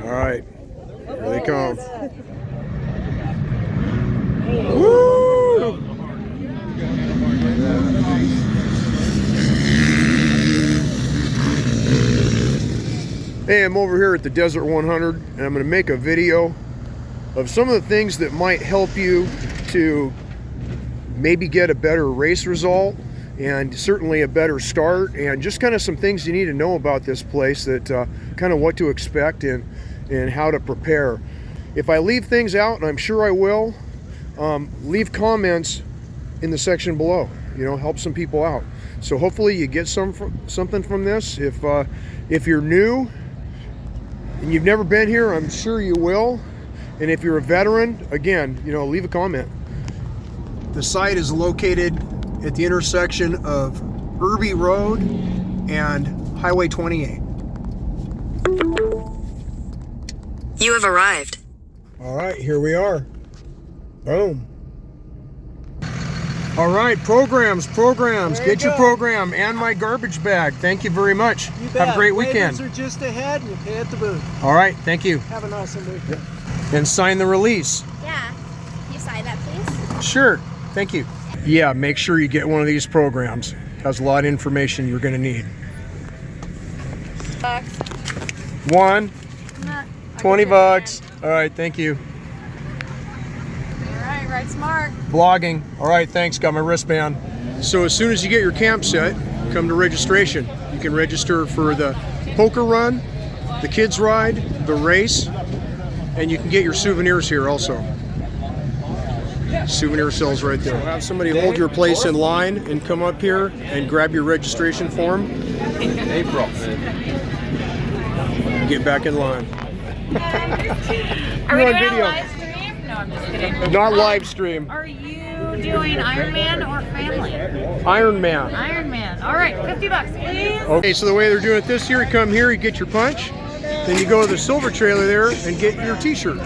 All right, here they come. Woo! Hey, I'm over here at the Desert 100, and I'm going to make a video of some of the things that might help you to maybe get a better race result and certainly a better start, and just kind of some things you need to know about this place, that kind of what to expect and how to prepare. If I leave things out, and I'm sure I will, leave comments in the section below. You know, help some people out. So hopefully you get something from this. If you're new and you've never been here, I'm sure you will. And if you're a veteran, again, you know, leave a comment. The site is located at the intersection of Irby Road and Highway 28. You have arrived. All right, here we are. Boom. All right, programs. Get your program and my garbage bag. Thank you very much. You bet. Have a great weekend. Waivers are just ahead, and you pay at the booth. All right, thank you. Have an awesome weekend. And sign the release. Yeah. Can you sign that, please? Sure, thank you. Yeah, make sure you get one of these programs. It has a lot of information you're gonna need. Bucks. One, No, 20 bucks. All right, thank you. All right, ride smart. Blogging. All right, thanks, got my wristband. So as soon as you get your camp set, come to registration. You can register for the poker run, the kids ride, the race, and you can get your souvenirs here also. Souvenir cells right there. Have somebody hold your place in line and come up here and grab your registration form. April. Get back in line. Are we You're on doing video. a live stream? No, I'm just kidding. Not live stream. Are you doing Ironman or family? Iron Man. Ironman. All right, 50 bucks, please. Okay, so the way they're doing it this year, you come here, you get your punch, then you go to the silver trailer there and get your t-shirt.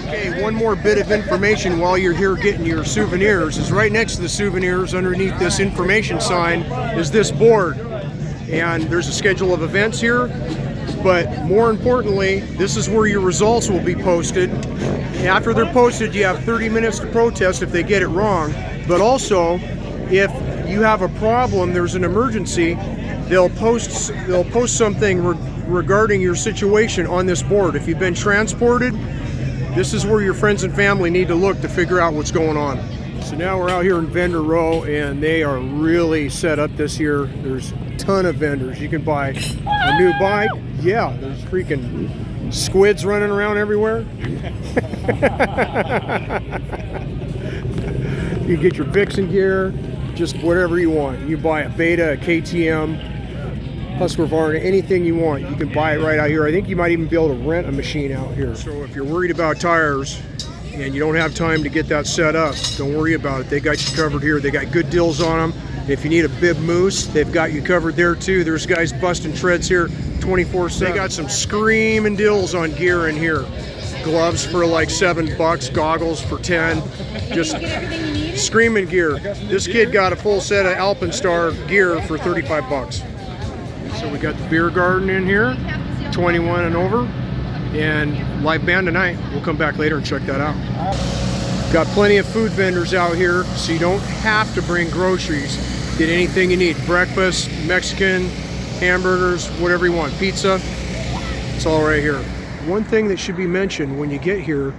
Okay, one more bit of information while you're here getting your souvenirs is right next to the souvenirs, underneath this information sign, is this board. And there's a schedule of events here, but more importantly, this is where your results will be posted. After they're posted, you have 30 minutes to protest if they get it wrong, but also if you have a problem, there's an emergency, they'll post something regarding your situation on this board. If you've been transported, this is where your friends and family need to look to figure out what's going on. So now we're out here in Vendor Row, and they are really set up this year. There's a ton of vendors. You can buy a new bike. Yeah, there's freaking squids running around everywhere. You get your Vixen gear, just whatever you want. You buy a Beta, a KTM, Husqvarna, anything you want. You can buy it right out here. I think you might even be able to rent a machine out here. So if you're worried about tires and you don't have time to get that set up, don't worry about it. They got you covered here. They got good deals on them. If you need a bib moose, they've got you covered there too. There's guys busting treads here 24/7. They got some screaming deals on gear in here. Gloves for like $7, goggles for 10. Just screaming gear. This kid got a full set of Alpenstar gear for 35 bucks. So we got the beer garden in here, 21 and over, and live band tonight. We'll come back later and check that out. Got plenty of food vendors out here, so you don't have to bring groceries. Get anything you need, breakfast, Mexican, hamburgers, whatever you want, pizza, it's all right here. One thing that should be mentioned when you get here,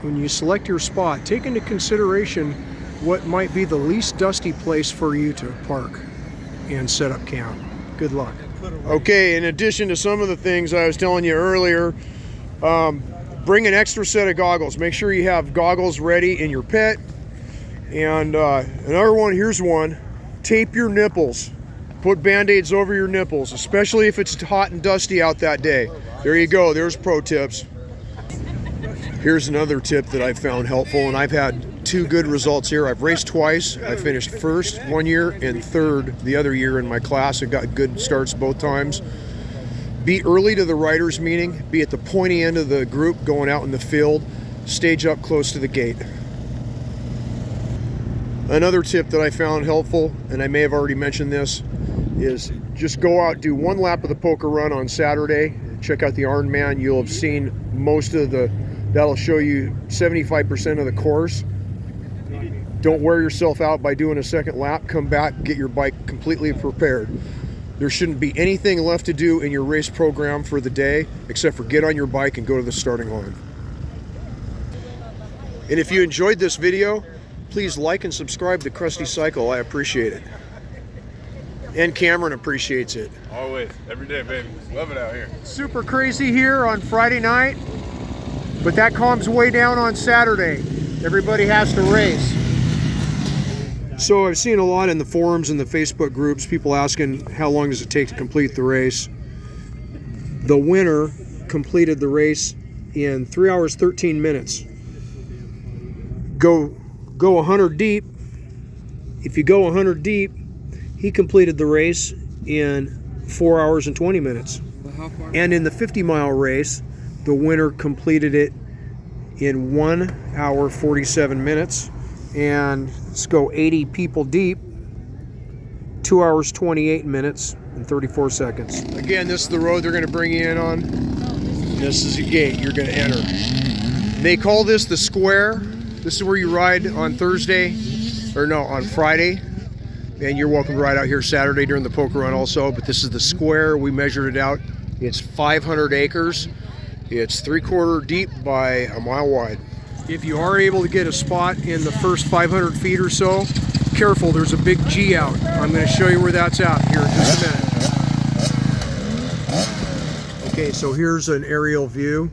when you select your spot, take into consideration what might be the least dusty place for you to park and set up camp. Good luck. Okay, in addition to some of the things I was telling you earlier, bring an extra set of goggles. Make sure you have goggles ready in your pit. And another one, here's one. Tape your nipples. Put Band-Aids over your nipples, especially if it's hot and dusty out that day. There you go, there's pro tips. Here's another tip that I found helpful, and I've had 2 good results here. I've raced twice. I finished first one year and third the other year in my class. I got good starts both times. Be early to the riders meeting. Be at the pointy end of the group going out in the field. Stage up close to the gate. Another tip that I found helpful, and I may have already mentioned this, is just go out, do 1 lap of the poker run on Saturday. check out the Iron Man. You'll have seen most of that'll show you 75% of the course. Don't wear yourself out by doing a second lap. Come back, get your bike completely prepared. There shouldn't be anything left to do in your race program for the day except for get on your bike and go to the starting line. And if you enjoyed this video, please like and subscribe to Krusty Cycle. I appreciate it. And Cameron appreciates it. Always, every day, baby. Love it out here. Super crazy here on Friday night, but that calms way down on Saturday. Everybody has to race. So I've seen a lot in the forums and the Facebook groups, people asking how long does it take to complete the race. The winner completed the race in 3 hours 13 minutes. Go 100 deep. If you go 100 deep, he completed the race in 4 hours and 20 minutes. And in the 50-mile race, the winner completed it in 1 hour 47 minutes. And let's go 80 people deep, 2 hours 28 minutes and 34 seconds. Again, this is the road they're going to bring you in on. This is a gate you're going to enter. They call this the square. This is where you ride on Thursday, or no, on Friday. And you're welcome to ride out here Saturday during the poker run also, but this is the square. We measured it out. It's 500 acres. It's 3/4 deep by a mile wide. If you are able to get a spot in the first 500 feet or so, careful, there's a big G out. I'm going to show you where that's at here in just a minute. Okay, so here's an aerial view.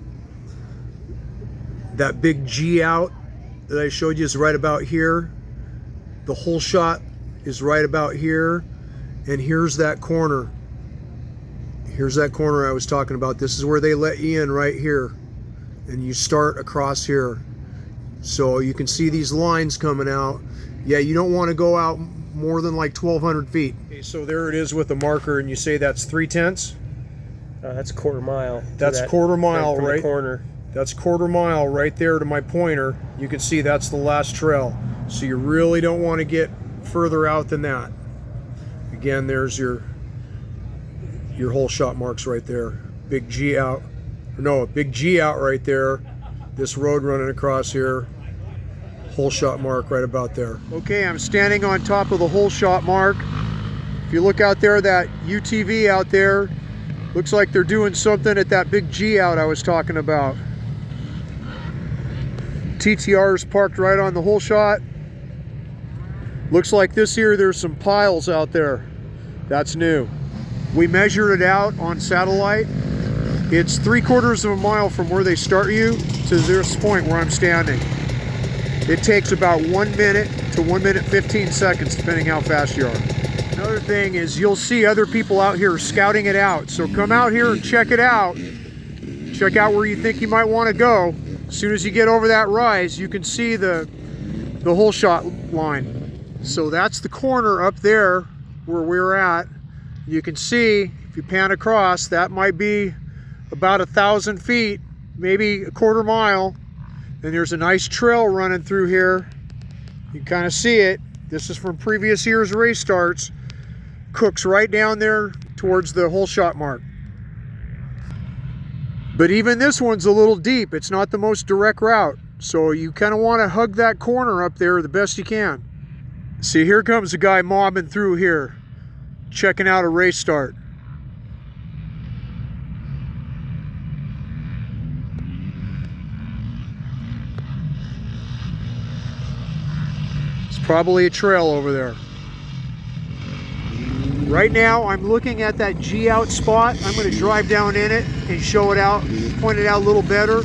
That big G out that I showed you is right about here. The whole shot is right about here, and here's that corner. Here's that corner I was talking about. This is where they let you in right here, and you start across here. So you can see these lines coming out. Yeah, you don't want to go out more than like 1,200 feet. Okay, so there it is with the marker, and you say that's 3/10? That's a quarter mile. That's quarter mile, right? Corner. That's quarter mile right there to my pointer. You can see that's the last trail. So you really don't want to get further out than that. Again, there's your whole shot marks right there. Big G out. No, a big G out right there. This road running across here. Hole shot mark right about there. Okay, I'm standing on top of the hole shot mark. If you look out there, that UTV out there, looks like they're doing something at that big G out I was talking about. TTR's parked right on the hole shot. Looks like this here, there's some piles out there. That's new. We measured it out on satellite. It's 3/4 of a mile from where they start you to this point where I'm standing. It takes about 1 minute to 1 minute 15 seconds, depending how fast you are. Another thing is you'll see other people out here scouting it out. So come out here and check it out. Check out where you think you might want to go. As soon as you get over that rise, you can see the hole shot line. So that's the corner up there where we're at. You can see, if you pan across, that might be about 1,000 feet, maybe a quarter mile. And there's a nice trail running through here. You can kind of see it. This is from previous year's race starts. Cooks right down there towards the hole shot mark. But even this one's a little deep. It's not the most direct route. So you kind of want to hug that corner up there the best you can. See, here comes a guy mobbing through here, checking out a race start. It's probably a trail over there. Right now, I'm looking at that G out spot. I'm going to drive down in it and show it out, point it out a little better.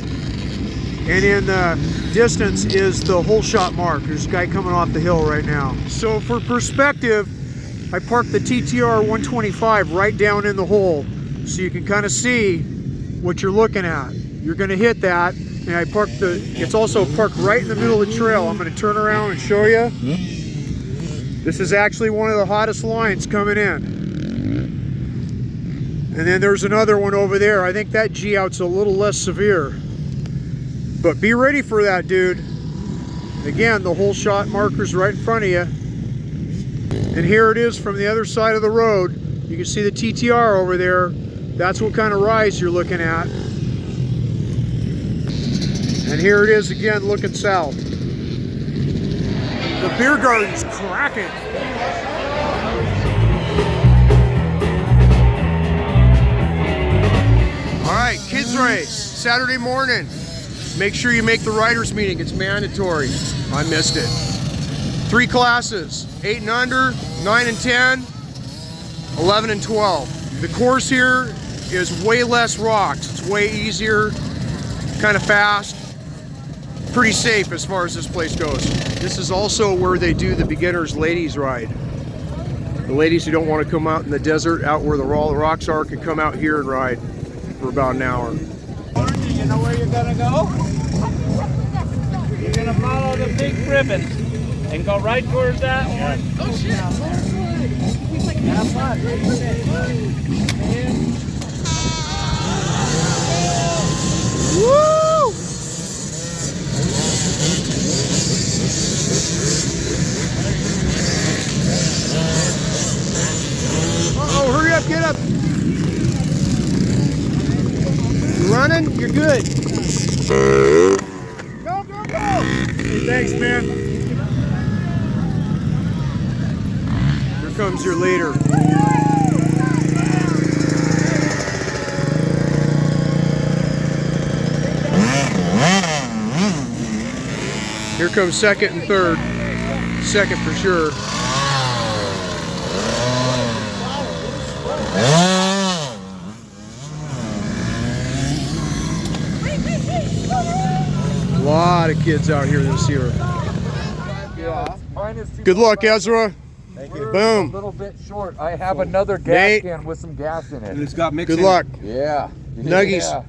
And in the distance is the hole shot mark. There's a guy coming off the hill right now. So for perspective, I parked the TTR 125 right down in the hole, so you can kind of see what you're looking at. You're going to hit that, and I parked it's also parked right in the middle of the trail. I'm going to turn around and show you. This is actually one of the hottest lines coming in. And then there's another one over there. I think that G out's a little less severe. But be ready for that, dude. Again, the hole shot marker's right in front of you. And here it is from the other side of the road. You can see the TTR over there That's what kind of rise you're looking at. And here it is again, looking south. The beer garden's cracking. All right, kids race, Saturday morning. Make sure you make the riders meeting, it's mandatory. I missed it. 3 classes, 8 and under, 9 and 10, 11 and 12. The course here is way less rocks. It's way easier, kind of fast, pretty safe as far as this place goes. This is also where they do the beginners ladies ride. The ladies who don't want to come out in the desert, out where all the rocks are, can come out here and ride for about an hour. You know where you're gonna go? You're gonna follow the big ribbon and go right towards that one. Oh shit! Have fun. Woo! Uh-oh, hurry up, get up. You running? You're good. Go, go, go! Hey, thanks, man. Here comes your leader. Here comes second and third. Second for sure. A lot of kids out here this year. Good luck, Ezra. Thank you. Boom. A little bit short. I have another gas Nate. can with some gas in it. It's got mixed Good in. luck. Yeah. Nuggies. Yeah.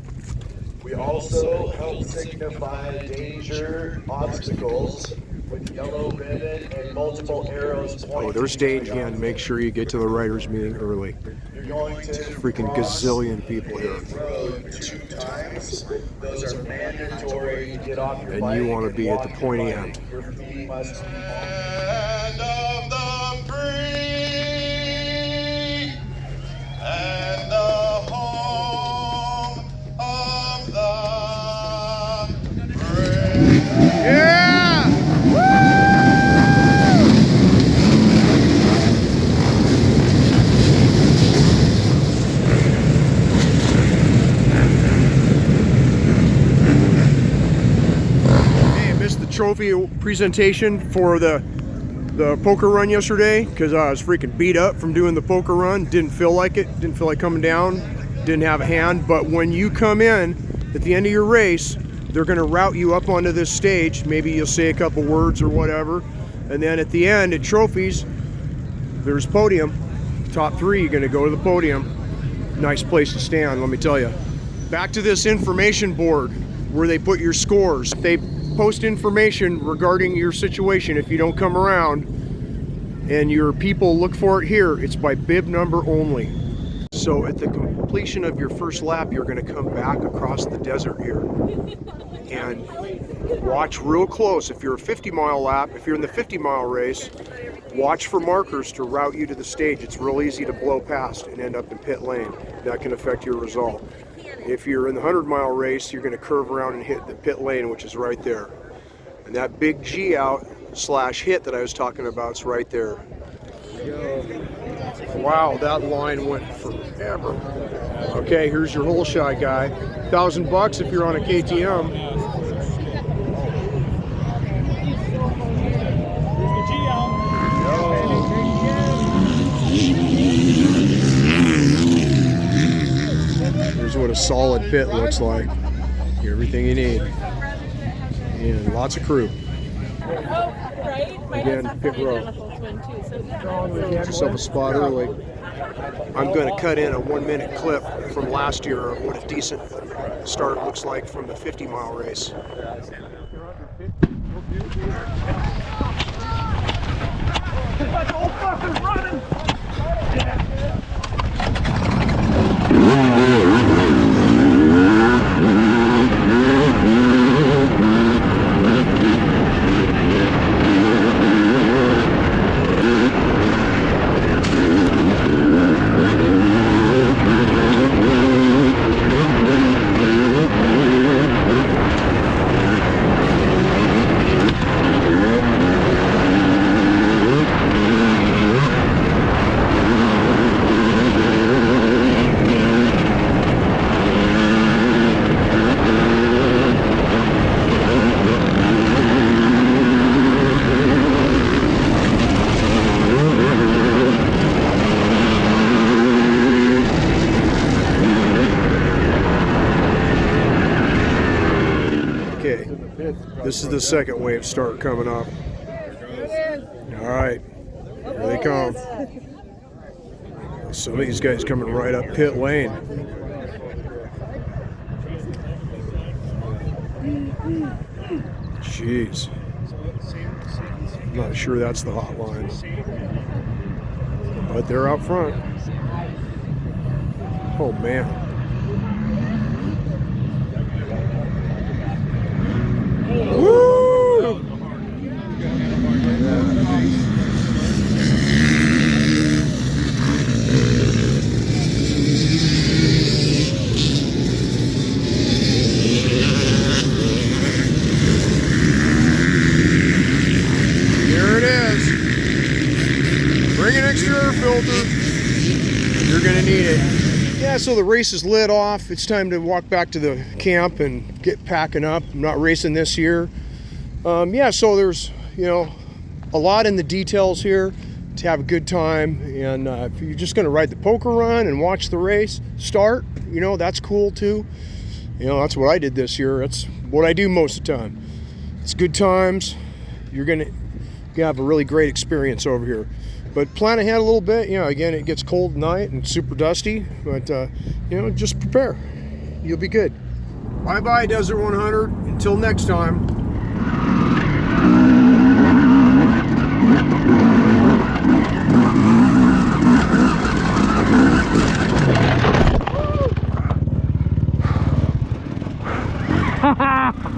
We also help signify danger obstacles with yellow ribbon and multiple arrows pointing. Oh, there's stage again. Make sure you get to the writers' meeting early. You're going to Freaking gazillion people here. road 2 times. Those are mandatory. Get off your And bike you want to be at the walk pointy your end. bike. Your feet must be Land of the free and the home of the brave. Yeah! Hey, I missed the trophy presentation for the poker run yesterday because I was freaking beat up from doing the poker run. Didn't feel like it. Didn't feel like coming down. Didn't have a hand. But when you come in at the end of your race, they're going to route you up onto this stage. Maybe you'll say a couple words or whatever. And then at the end, at trophies, there's podium. Top 3, you're going to go to the podium. Nice place to stand, let me tell you. Back to this information board where they put your scores. They post information regarding your situation. If you don't come around and your people look for it here, it's by bib number only. So at the completion of your first lap, you're going to come back across the desert here and watch real close. If you're a 50-mile lap, if you're in the 50-mile race, watch for markers to route you to the stage. It's real easy to blow past and end up in pit lane. That can affect your result. If you're in the 100-mile race, you're going to curve around and hit the pit lane, which is right there. And that big G out / hit that I was talking about is right there. Wow, that line went forever. Okay, here's your hole shot guy. $1,000 if you're on a KTM. Here's what a solid pit looks like. Everything you need. And lots of crew. Again, pit row. Get yourself a spot early. I'm going to cut in a 1-minute clip from last year of what a decent start looks like from the 50-mile race. This is the second wave start coming up. All right, here they come. Some of these guys coming right up pit lane. Jeez. I'm not sure that's the hotline. But they're out front. Oh, man. Woo! There it is. Bring an extra air filter. You're gonna need it. Yeah, so the race is lit off. It's time to walk back to the camp and get packing up. I'm not racing this year. Yeah, so there's, you know, a lot in the details here to have a good time. And if you're just gonna ride the poker run and watch the race start, you know, that's cool too. You know, that's what I did this year. That's what I do most of the time. It's good times. You're gonna have a really great experience over here. But plan ahead a little bit. You know, again, it gets cold at night and super dusty, but you know, just prepare. You'll be good. Bye-bye, Desert 100. Until next time. Ha ha!